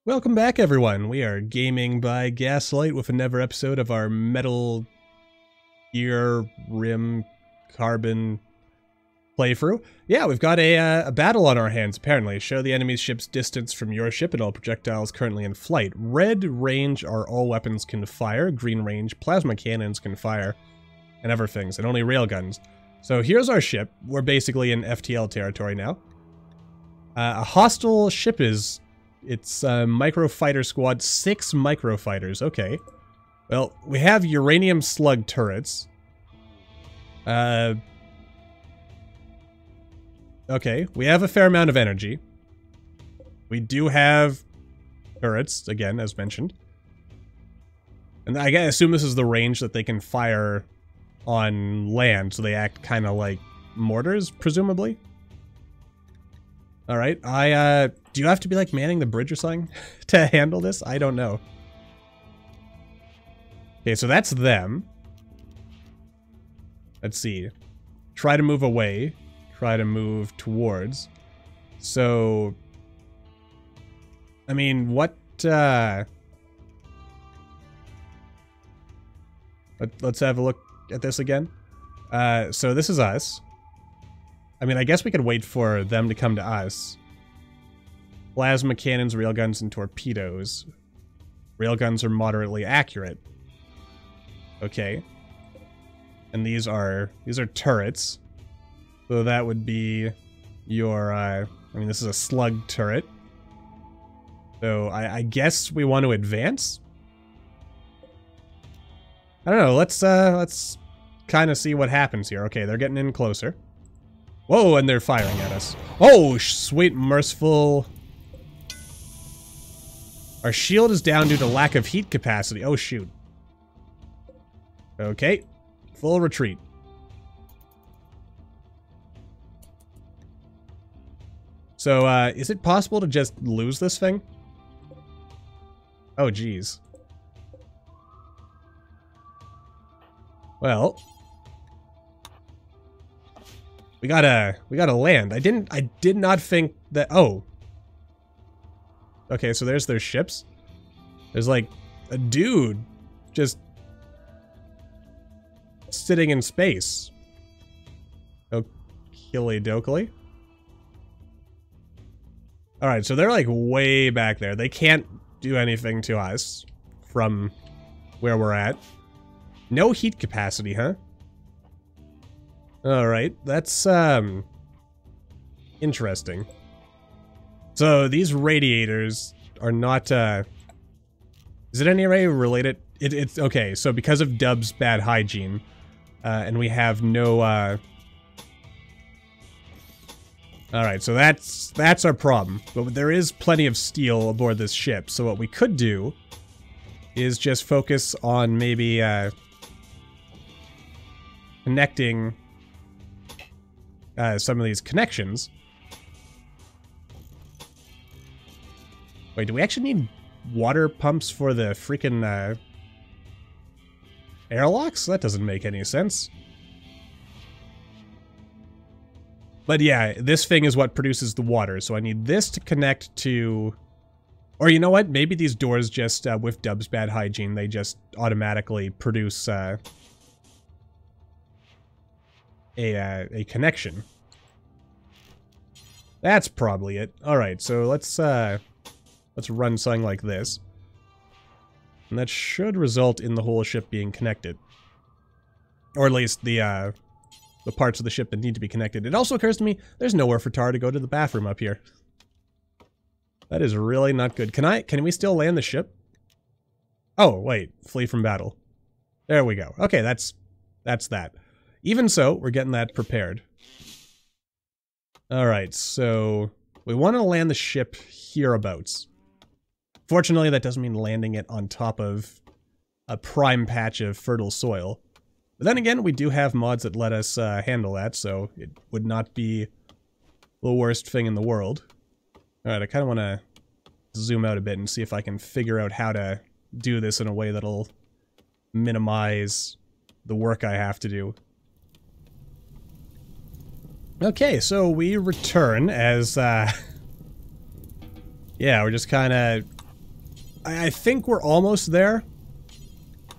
Welcome back, everyone. We are gaming by Gaslight with another episode of our Metal Gear Rim Carbon playthrough. Yeah, we've got a battle on our hands, apparently. Show the enemy's ship's distance from your ship and all projectiles currently in flight. Red range are all weapons can fire. Green range, plasma cannons can fire. And other things, and only railguns. So here's our ship. We're basically in FTL territory now. A hostile ship is... It's a microfighter squad, 6 microfighters, okay. Well, we have uranium slug turrets. Okay, we have a fair amount of energy. We do have turrets, again, as mentioned. And I assume this is the range that they can fire on land, so they act kind of like mortars, presumably. Alright, do you have to be, like, manning the bridge or something to handle this? I don't know. Okay, so that's them. Let's see. Try to move away. Try to move towards. So... I mean, what, Let's have a look at this again. So this is us. I mean, I guess we could wait for them to come to us. Plasma cannons, railguns, and torpedoes. Railguns are moderately accurate. Okay. And these are turrets. So that would be your, I mean, this is a slug turret. So I guess we want to advance? I don't know, let's kind of see what happens here. Okay, they're getting in closer. Whoa, and they're firing at us. Oh, sweet, merciful. Our shield is down due to lack of heat capacity. Oh, shoot. Okay. Full retreat. So, is it possible to just lose this thing? Oh, geez. Well... We gotta land. I did not think that, oh. Okay, so there's their ships. There's like a dude just sitting in space. Okily dokily. Alright, so they're like way back there. They can't do anything to us from where we're at. No heat capacity, huh? Alright, that's, interesting. So, these radiators are not, is it any way related? It's, okay, so because of Dub's bad hygiene, and we have no, Alright, so that's our problem. But there is plenty of steel aboard this ship, so what we could do is just focus on maybe, connecting some of these connections. Wait, do we actually need water pumps for the freaking airlocks? That doesn't make any sense. But yeah, this thing is what produces the water, so I need this to connect to... Or you know what? Maybe these doors just, with Dub's bad hygiene, they just automatically produce a connection. That's probably it. Alright, so let's run something like this. And that should result in the whole ship being connected. Or at least the parts of the ship that need to be connected. It also occurs to me, there's nowhere for Tar to go to the bathroom up here. That is really not good. Can we still land the ship? Oh, wait. Flee from battle. There we go. Okay, that's that. Even so, we're getting that prepared. Alright, so we want to land the ship hereabouts. Fortunately, that doesn't mean landing it on top of a prime patch of fertile soil. But then again, we do have mods that let us handle that, so it would not be the worst thing in the world. Alright, I kind of want to zoom out a bit and see if I can figure out how to do this in a way that'll minimize the work I have to do. Okay, so we return as, yeah, we're just kind of I think we're almost there.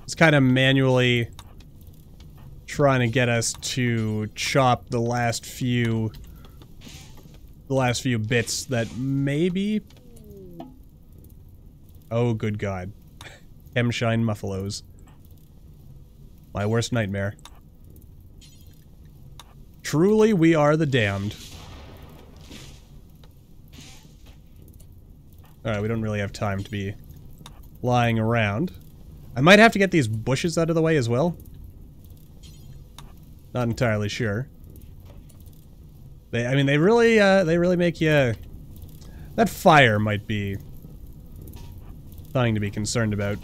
It's kind of manually trying to get us to chop the last few bits that maybe... Oh, good God. Hemshine Muffalos. My worst nightmare. Truly, we are the damned. Alright, we don't really have time to be lying around. I might have to get these bushes out of the way as well. Not entirely sure. I mean, they really make you... That fire might be something to be concerned about.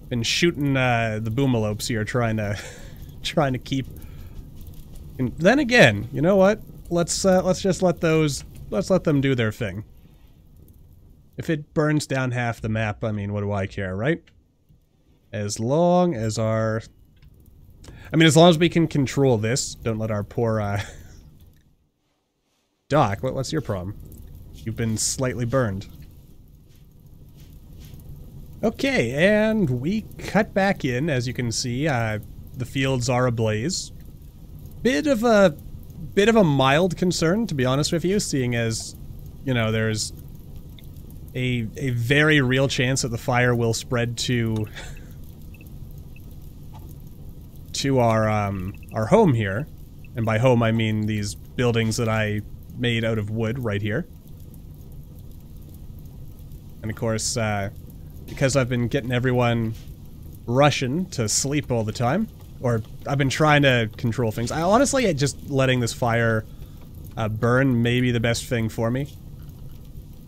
Been shooting the boomalopes here, trying to keep. And then again, you know what? Let's just let them do their thing. If it burns down half the map, I mean, what do I care, right? As long as our... I mean, as long as we can control this, don't let our poor, Doc, what's your problem? You've been slightly burned. Okay, and we cut back in, as you can see, the fields are ablaze. Bit of a mild concern, to be honest with you, seeing as, you know, there's a very real chance that the fire will spread to our home here. And by home, I mean these buildings that I made out of wood right here. And of course, because I've been getting everyone Russian to sleep all the time, or I've been trying to control things. I honestly, just letting this fire burn may be the best thing for me.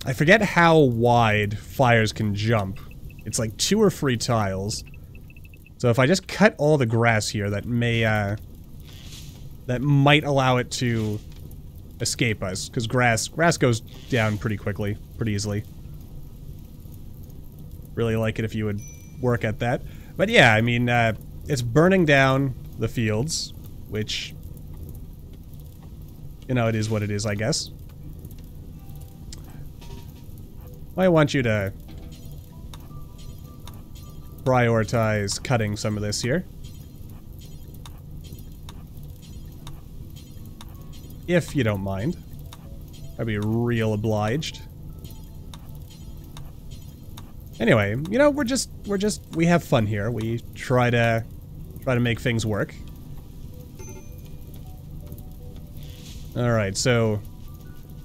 I forget how wide fires can jump. It's like 2 or 3 tiles. So if I just cut all the grass here, that might allow it to escape us, because grass goes down pretty quickly, pretty easily. Really like it if you would work at that. But yeah, I mean, it's burning down the fields, which, you know, it is what it is, I guess. I want you to prioritize cutting some of this here. If you don't mind. I'd be real obliged. Anyway, you know, we have fun here. We try to make things work. Alright, so...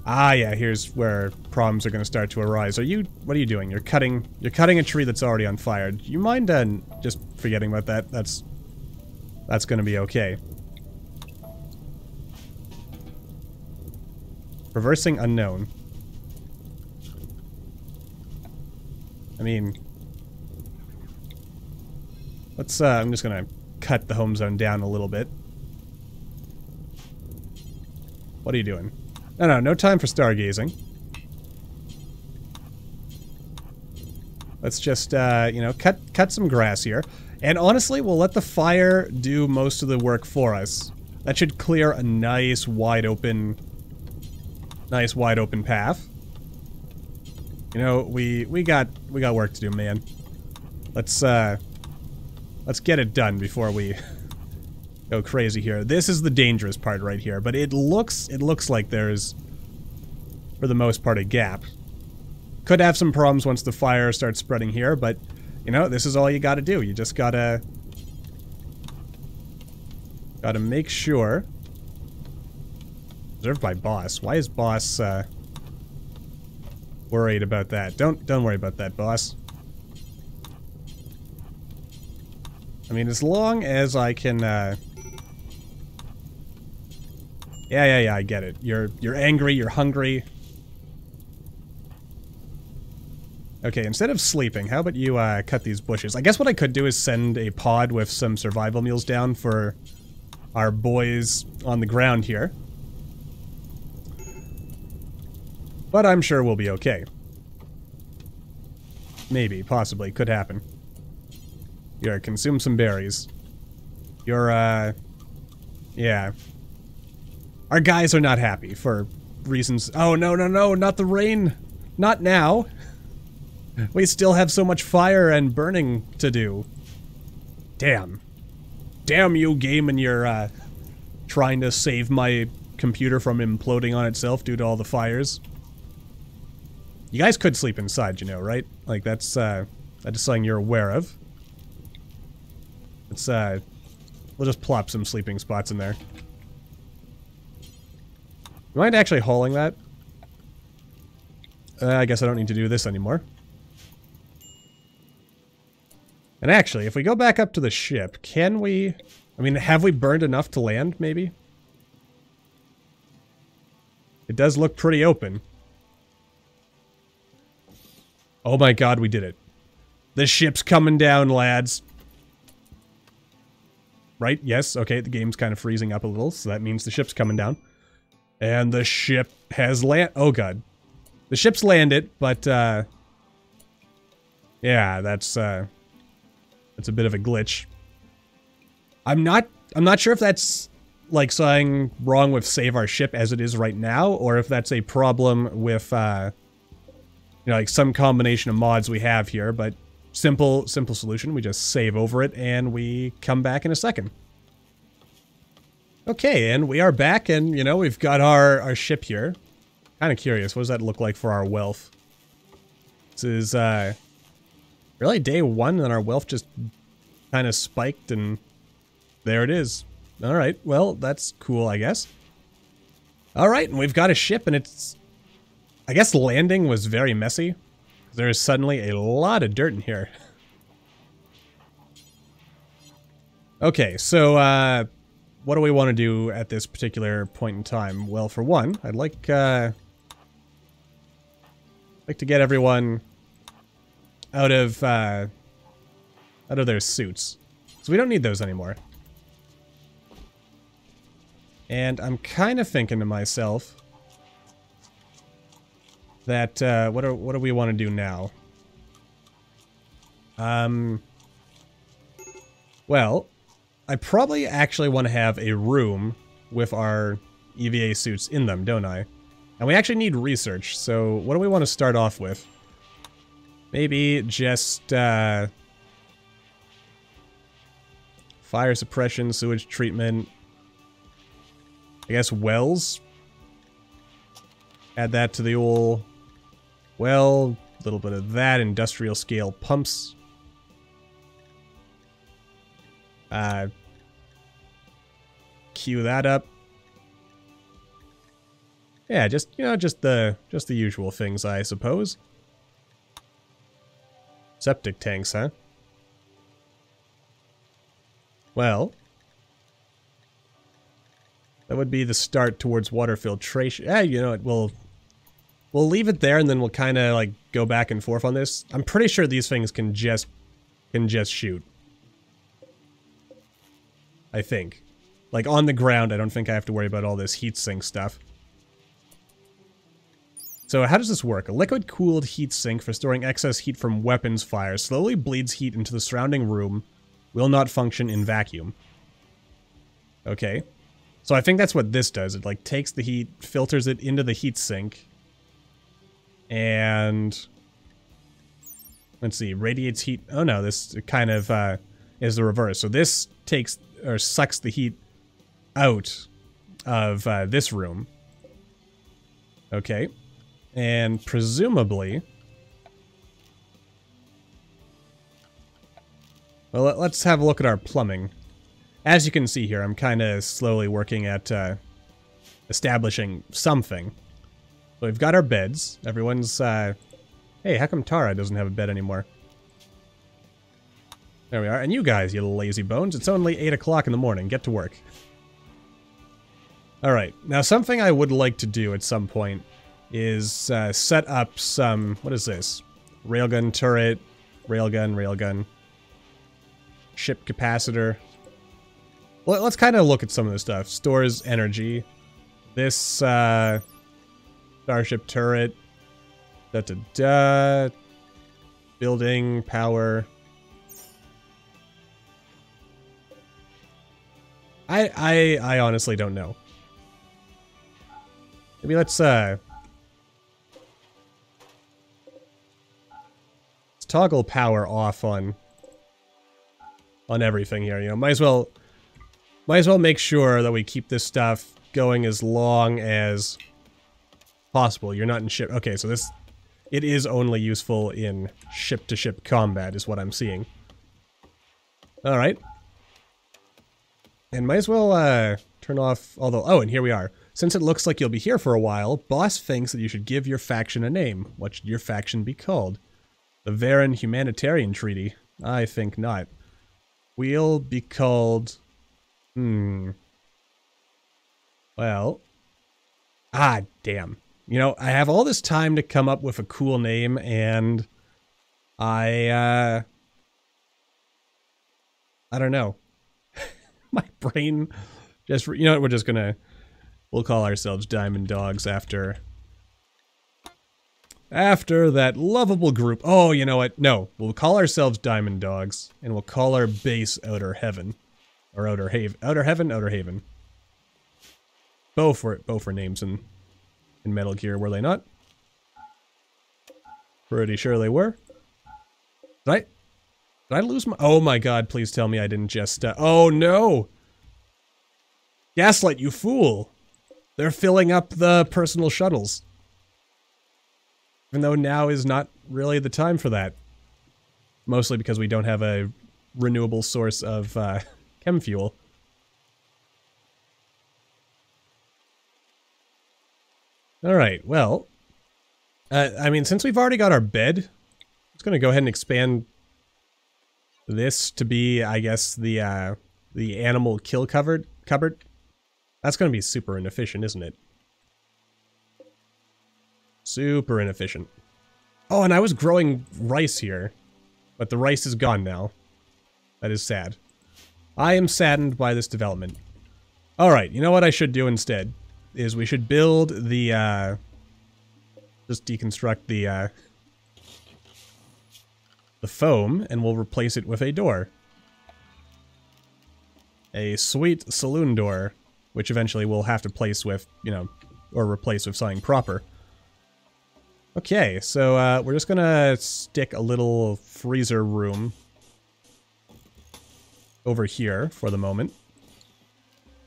Ah, yeah, here's where problems are going to start to arise. What are you doing? You're cutting a tree that's already on fire. Do you mind just forgetting about that? That's going to be okay. Reversing unknown. I mean, let's, I'm just gonna cut the home zone down a little bit. What are you doing? No time for stargazing. Let's just, you know, cut some grass here. And honestly, we'll let the fire do most of the work for us. That should clear a nice wide open path. You know, we got work to do, man. Let's get it done before we go crazy here. This is the dangerous part right here, but it looks like there's, for the most part, a gap. Could have some problems once the fire starts spreading here, but, you know, this is all you gotta do. You just gotta make sure. Observed by boss. Why is boss, worried about that? Don't worry about that, boss. I mean, as long as I can, Yeah, I get it. You're angry, you're hungry. Okay, instead of sleeping, how about you, cut these bushes? I guess what I could do is send a pod with some survival meals down for our boys on the ground here. But I'm sure we'll be okay. Maybe, possibly, could happen. Here, consume some berries. You're, yeah. Our guys are not happy for reasons... Oh, no, not the rain! Not now! We still have so much fire and burning to do. Damn. Damn you, game, and you're trying to save my computer from imploding on itself due to all the fires. You guys could sleep inside, you know, right? Like, that's something you're aware of. Let's, we'll just plop some sleeping spots in there. You mind actually hauling that? I guess I don't need to do this anymore. And actually, if we go back up to the ship, can we... I mean, have we burned enough to land, maybe? It does look pretty open. Oh my god, we did it. The ship's coming down, lads. Right? Yes, okay, the game's kind of freezing up a little, so that means the ship's coming down. And the ship has oh god. The ship's landed, but, yeah, that's a bit of a glitch. I'm not sure if that's, like, something wrong with Save Our Ship as it is right now, or if that's a problem with, you know, like, some combination of mods we have here, but simple solution. We just save over it, and we come back in a second. Okay, and we are back, and, you know, we've got our ship here. Kind of curious, what does that look like for our wealth? This is, really day one, and our wealth just kind of spiked, and there it is. Alright, well, that's cool, I guess. Alright, and we've got a ship, and it's... I guess landing was very messy. There's suddenly a lot of dirt in here. Okay, so, what do we want to do at this particular point in time? Well, for one, I'd like to get everyone out of their suits. So we don't need those anymore. And I'm kind of thinking to myself that, what do we want to do now? Well, I probably actually want to have a room with our EVA suits in them, don't I? And we actually need research, so what do we want to start off with? Maybe just, fire suppression, sewage treatment. I guess wells? Add that to the old well, a little bit of that, industrial scale pumps. Queue that up. Yeah, just, you know, just the usual things, I suppose. Septic tanks, huh? Well, that would be the start towards water filtration. Yeah, you know what, we'll leave it there, and then we'll kind of, like, go back and forth on this. I'm pretty sure these things can just shoot. I think. Like, on the ground, I don't think I have to worry about all this heatsink stuff. So, how does this work? A liquid-cooled heatsink for storing excess heat from weapons fire slowly bleeds heat into the surrounding room. Will not function in vacuum. Okay. So I think that's what this does. It, like, takes the heat, filters it into the heatsink, and... let's see, radiates heat... oh no, this kind of, is the reverse. So this takes, or sucks the heat out of, this room. Okay. And presumably... well, let's have a look at our plumbing. As you can see here, I'm kind of slowly working at establishing something. So we've got our beds. Everyone's... hey, how come Tara doesn't have a bed anymore? There we are. And you guys, you lazy bones, it's only 8 o'clock in the morning. Get to work. Alright, now something I would like to do at some point is set up some... what is this? Railgun turret, railgun. Ship capacitor. Well, let's kind of look at some of this stuff. Stores energy. This, Starship turret. Building power. I honestly don't know. Maybe let's, toggle power off on everything here. You know, might as well make sure that we keep this stuff going as long as possible. You're not in ship. Okay, so it is only useful in ship-to-ship combat is what I'm seeing. All right. And might as well turn off, although, oh, and here we are. Since it looks like you'll be here for a while, boss thinks that you should give your faction a name. What should your faction be called? The Varen Humanitarian Treaty? I think not. We'll be called... Well... Ah, damn. You know, I have all this time to come up with a cool name, and... I don't know. My brain just... You know what, we're just gonna... We'll call ourselves Diamond Dogs after that lovable group. Oh, you know what? No, we'll call ourselves Diamond Dogs, and we'll call our base Outer Heaven. Or Outer Haven. Outer Heaven, Outer Haven. Both were names in Metal Gear, were they not? Pretty sure they were. Did I lose my... Oh my god, please tell me I didn't just... oh no! Gaslight, you fool! They're filling up the personal shuttles. Even though now is not really the time for that. Mostly because we don't have a renewable source of chem fuel. Alright, well. I mean, since we've already got our bed, I'm just gonna go ahead and expand this to be, I guess, the animal kill cupboard. That's going to be super inefficient, isn't it? Super inefficient. Oh, and I was growing rice here. But the rice is gone now. That is sad. I am saddened by this development. Alright, you know what I should do instead? Is we should build the, just deconstruct the foam, and we'll replace it with a door. A sweet saloon door. Which eventually we'll have to place with, you know, or replace with something proper. Okay, so we're just gonna stick a little freezer room over here for the moment.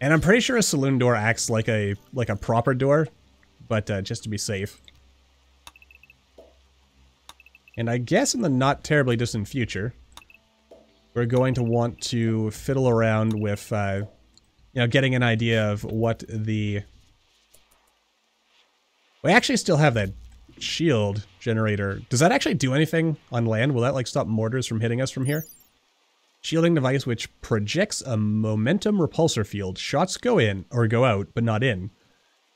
And I'm pretty sure a saloon door acts like a proper door, but just to be safe. And I guess in the not terribly distant future, we're going to want to fiddle around with... you know, getting an idea of what the... We actually still have that shield generator. Does that actually do anything on land? Will that, like, stop mortars from hitting us from here? Shielding device which projects a momentum repulsor field. Shots go in, or go out, but not in.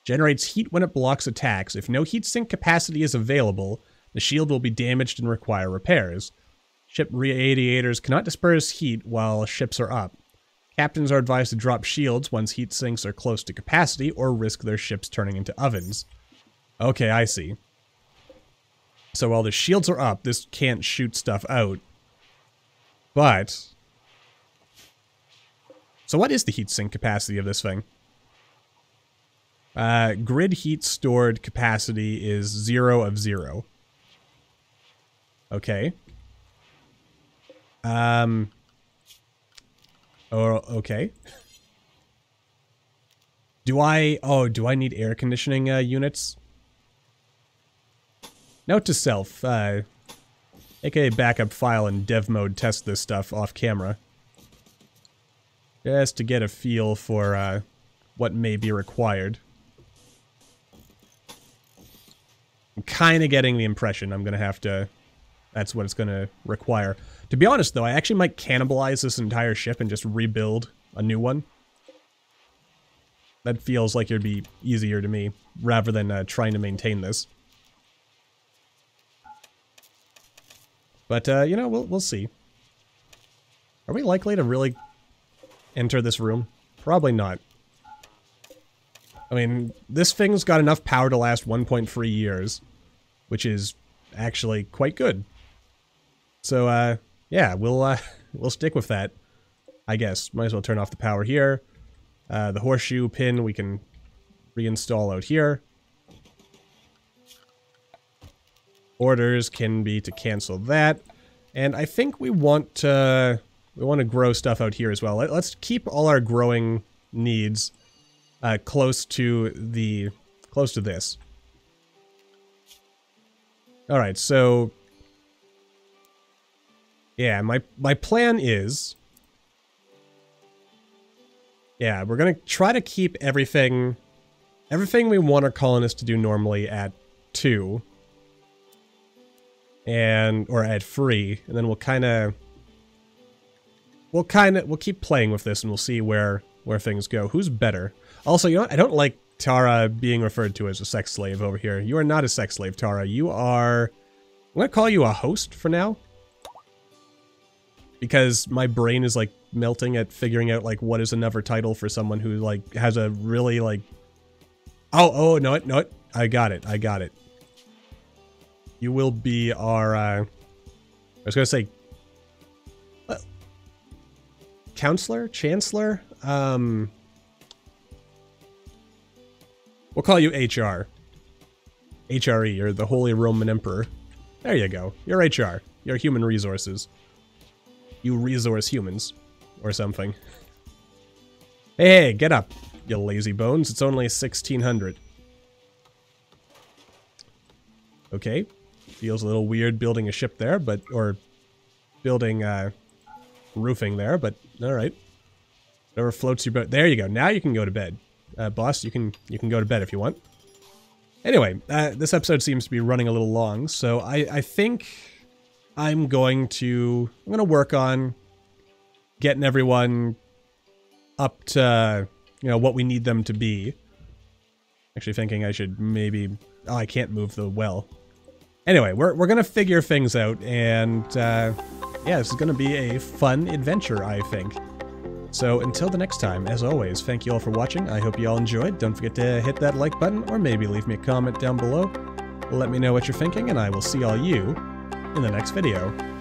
Generates heat when it blocks attacks. If no heat sink capacity is available, the shield will be damaged and require repairs. Ship radiators cannot disperse heat while ships are up. Captains are advised to drop shields once heat sinks are close to capacity or risk their ships turning into ovens. Okay, I see. So while the shields are up, this can't shoot stuff out. But... So what is the heat sink capacity of this thing? Grid heat stored capacity is 0 of 0. Okay. Oh, okay. Do I need air conditioning units? Note to self, make a backup file in dev mode, test this stuff off camera. Just to get a feel for what may be required. I'm kind of getting the impression I'm going to have to... That's what it's going to require. To be honest, though, I actually might cannibalize this entire ship and just rebuild a new one. That feels like it'd be easier to me, rather than trying to maintain this. But, you know, we'll see. Are we likely to really enter this room? Probably not. I mean, this thing's got enough power to last 1.3 years, which is actually quite good. So, yeah, we'll stick with that, I guess. Might as well turn off the power here. The horseshoe pin we can reinstall out here. Orders can be to cancel that. And I think we want to grow stuff out here as well. Let's keep all our growing needs close to this. All right, so yeah, my plan is, yeah, we're gonna try to keep everything we want our colonists to do normally at 2. Or at 3, and then we'll keep playing with this and we'll see where things go. Who's better? Also, you know what? I don't like Tara being referred to as a sex slave over here. You are not a sex slave, Tara. You are... I'm gonna call you a host for now. Because my brain is, like, melting at figuring out, like, what is another title for someone who, like, has a really, like... Oh, no, I got it. You will be our, I was gonna say... Counselor? Chancellor? We'll call you HR. HRE, or the Holy Roman Emperor. There you go. You're HR. You're human resources. You resource humans. Or something. Hey, get up, you lazy bones. It's only 1600. Okay. Feels a little weird building a ship there, but... Or building, roofing there, but alright. Whatever floats your boat. There you go. Now you can go to bed. Boss, you can go to bed if you want. Anyway, this episode seems to be running a little long, so I think I'm going to work on getting everyone up to, you know, what we need them to be. Actually thinking I should maybe... Oh, I can't move the well. Anyway, we're gonna figure things out, and yeah, this is gonna be a fun adventure, I think. So until the next time, as always, thank you all for watching. I hope you all enjoyed. Don't forget to hit that like button, or maybe leave me a comment down below. Let me know what you're thinking, and I will see all you in the next video.